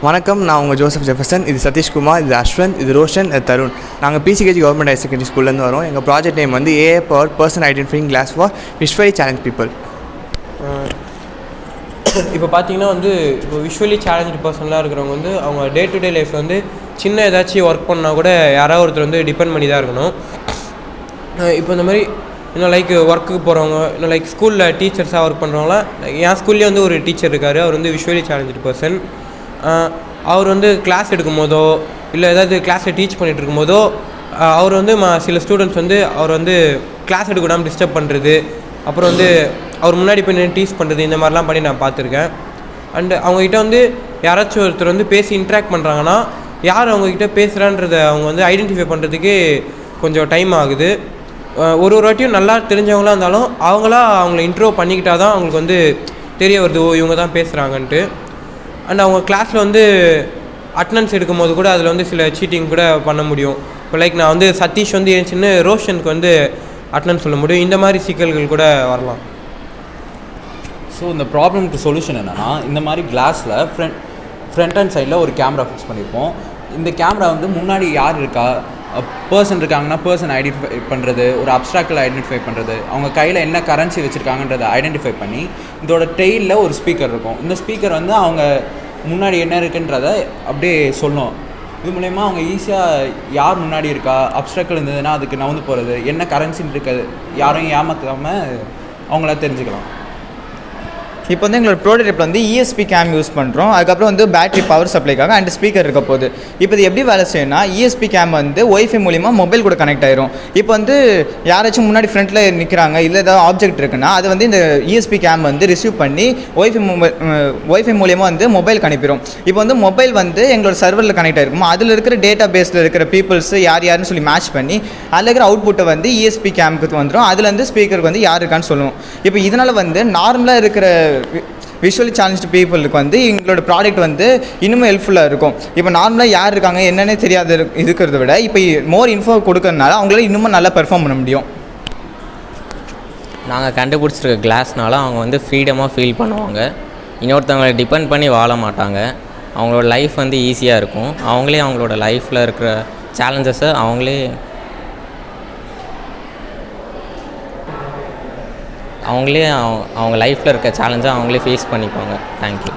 வணக்கம், நான் உங்கள் ஜோசப் ஜெஃபர்சன். இது சதீஷ்குமார், இது அஸ்வந்த், இது ரோஷன், இது தருண். நாங்கள் பிசிகேஜி கவர்மெண்ட் ஹையர் செகண்டரி ஸ்கூல்லேருந்து வரோம். எங்கள் ப்ராஜெக்ட் நேம் வந்து AI power person identifying glass for visually challenge people. இப்போ பார்த்தீங்கன்னா வந்து இப்போ விஷுவலி சேலஞ்சு பர்சன்லாம் இருக்கிறவங்க வந்து அவங்க டே டு டே லைஃப்பில் வந்து சின்ன ஏதாச்சும் ஒர்க் பண்ணால் கூட யாராவது ஒருத்தர் வந்து டிபெண்ட் பண்ணி தான் இருக்கணும். இப்போ இந்த மாதிரி இன்னும் லைக் ஒர்க்குக்கு போகிறவங்க, இன்னும் லைக் ஸ்கூலில் டீச்சர்ஸாக ஒர்க் பண்ணுறவங்களாம், என் ஸ்கூல்லேயே வந்து ஒரு டீச்சர் இருக்கார். அவர் வந்து விஷுவலி சேலஞ்சு பர்சன். அவர் வந்து கிளாஸ் எடுக்கும் போதோ இல்லை ஏதாவது கிளாஸில் டீச் பண்ணிகிட்டு இருக்கும்போதோ அவர் வந்து சில ஸ்டூடெண்ட்ஸ் வந்து அவர் வந்து கிளாஸ் எடுக்க விடாமல் டிஸ்டர்ப் பண்ணுறது, அப்புறம் வந்து அவர் முன்னாடி போய் டீச் பண்ணுறது, இந்த மாதிரிலாம் பண்ணி நான் பார்த்துருக்கேன். அண்டு அவங்கக்கிட்ட வந்து யாராச்சும் ஒருத்தர் வந்து பேசி இன்ட்ராக்ட் பண்ணுறாங்கன்னா யார் அவங்கக்கிட்ட பேசுகிறான்றதை அவங்க வந்து ஐடென்டிஃபை பண்ணுறதுக்கு கொஞ்சம் டைம் ஆகுது. ஒரு வாட்டியும் நல்லா தெரிஞ்சவங்களாக இருந்தாலும் அவங்கள இன்ட்ரோ பண்ணிக்கிட்டால் தான் அவங்களுக்கு வந்து தெரிய வருது, ஓ இவங்க தான் பேசுகிறாங்கன்ட்டு. அண்ட் அவங்க கிளாஸில் வந்து அட்டனன்ஸ் எடுக்கும் போது கூட அதில் வந்து சில சீட்டிங் கூட பண்ண முடியும். இப்போ லைக் நான் வந்து சதீஷ் வந்து என் சின்ன ரோஷனுக்கு வந்து அட்டனன்ஸ் சொல்ல முடியும். இந்த மாதிரி சிக்கல்கள் கூட வரலாம். ஸோ இந்த ப்ராப்ளம்க்கு சொல்யூஷன் என்னென்னா, இந்த மாதிரி கிளாஸில் ஃப்ரண்ட் அண்ட் சைடில் ஒரு கேமரா ஃபிக்ஸ் பண்ணியிருப்போம். இந்த கேமரா வந்து முன்னாடி யார் இருக்கா, பர்சன் இருக்காங்கன்னா பர்சன் ஐடென்டிஃபை பண்ணுறது, ஒரு அப்ஸ்ட்ராக்டில் ஐடென்டிஃபை பண்ணுறது, அவங்க கையில் என்ன கரன்சி வச்சுருக்காங்கன்றதை ஐடென்டிஃபை பண்ணி இதோட டெய்லில் ஒரு ஸ்பீக்கர் இருக்கும். இந்த ஸ்பீக்கர் வந்து அவங்க முன்னாடி என்ன இருக்குன்றதை அப்படியே சொல்லும். இது மூலயமா அவங்க ஈஸியாக யார் முன்னாடி இருக்கா, அப்ஸ்ட்ராக்டில் இருந்ததுன்னா அதுக்கு நவுந்து போகிறது, என்ன கரன்சின்னு இருக்காது, யாரையும் ஏமாற்றாமல் அவங்கள தெரிஞ்சுக்கலாம். இப்போ வந்து எங்களோட ப்ரோடக்ட்டில் வந்து ESP கேம் யூஸ் பண்ணுறோம். அதுக்கப்புறம் வந்து பேட்டரி பவர் சப்ளைக்காக அண்ட் ஸ்பீக்கர் இருக்க போகுது. இப்போ இது எப்படி வேலை செய்யணும்னா, ESP கேம் வந்து ஒய்ஃபை மூலிமா மொபைல் கூட கனெக்ட் ஆயிரும். இப்போ வந்து யாராச்சும் முன்னாடி ஃப்ரண்ட்டில் நிற்கிறாங்க, இல்லை ஏதாவது ஆப்ஜெக்ட் இருக்குன்னா அது வந்து இந்த ESP கேம் வந்து ரிசீவ் பண்ணி ஒய்ஃபை மூலிமா வந்து மொபைலுக்கு அனுப்பிடும். இப்போ வந்து மொபைல் வந்து எங்களோட சர்வரில் கனெக்ட் ஆகிருக்கும். அதில் இருக்கிற டேட்டா பேஸில் இருக்கிற பீப்புள்ஸ் யாருன்னு சொல்லி மேட்ச் பண்ணி அதில் இருக்கிற அவுட்புட்டை வந்து ESP கேமுக்கு வந்துடும். அதுலேருந்து ஸ்பீக்கருக்கு வந்து யார் இருக்கான்னு சொல்லுவோம். இப்போ இதனால் வந்து நார்மலாக இருக்கிற விஷுவலி சேலஞ்சு பீப்புளுக்கு வந்து எங்களோட ப்ராடக்ட் வந்து இன்னும் ஹெல்ப்ஃபுல்லாக இருக்கும். இப்போ நார்மலாக யார் இருக்காங்க என்னென்னே தெரியாத இருக்கிறத விட இப்போ மோர் இன்ஃபோ கொடுக்கறதுனால அவங்களால இன்னும் நல்லா பெர்ஃபார்ம் பண்ண முடியும். நாங்கள் கண்டுபிடிச்சிருக்க கிளாஸ்னால அவங்க வந்து ஃப்ரீடமாக ஃபீல் பண்ணுவாங்க. இன்னொருத்தவங்களை டிபெண்ட் பண்ணி வாழ மாட்டாங்க. அவங்களோட லைஃப் வந்து ஈஸியாக இருக்கும். அவங்களே அவங்களோட லைஃப்பில் இருக்கிற சேலஞ்சஸை அவங்களே அவங்க லைஃப்பில் இருக்க சேலஞ்சை அவங்களே ஃபேஸ் பண்ணிப்பாங்க. தேங்க்யூ.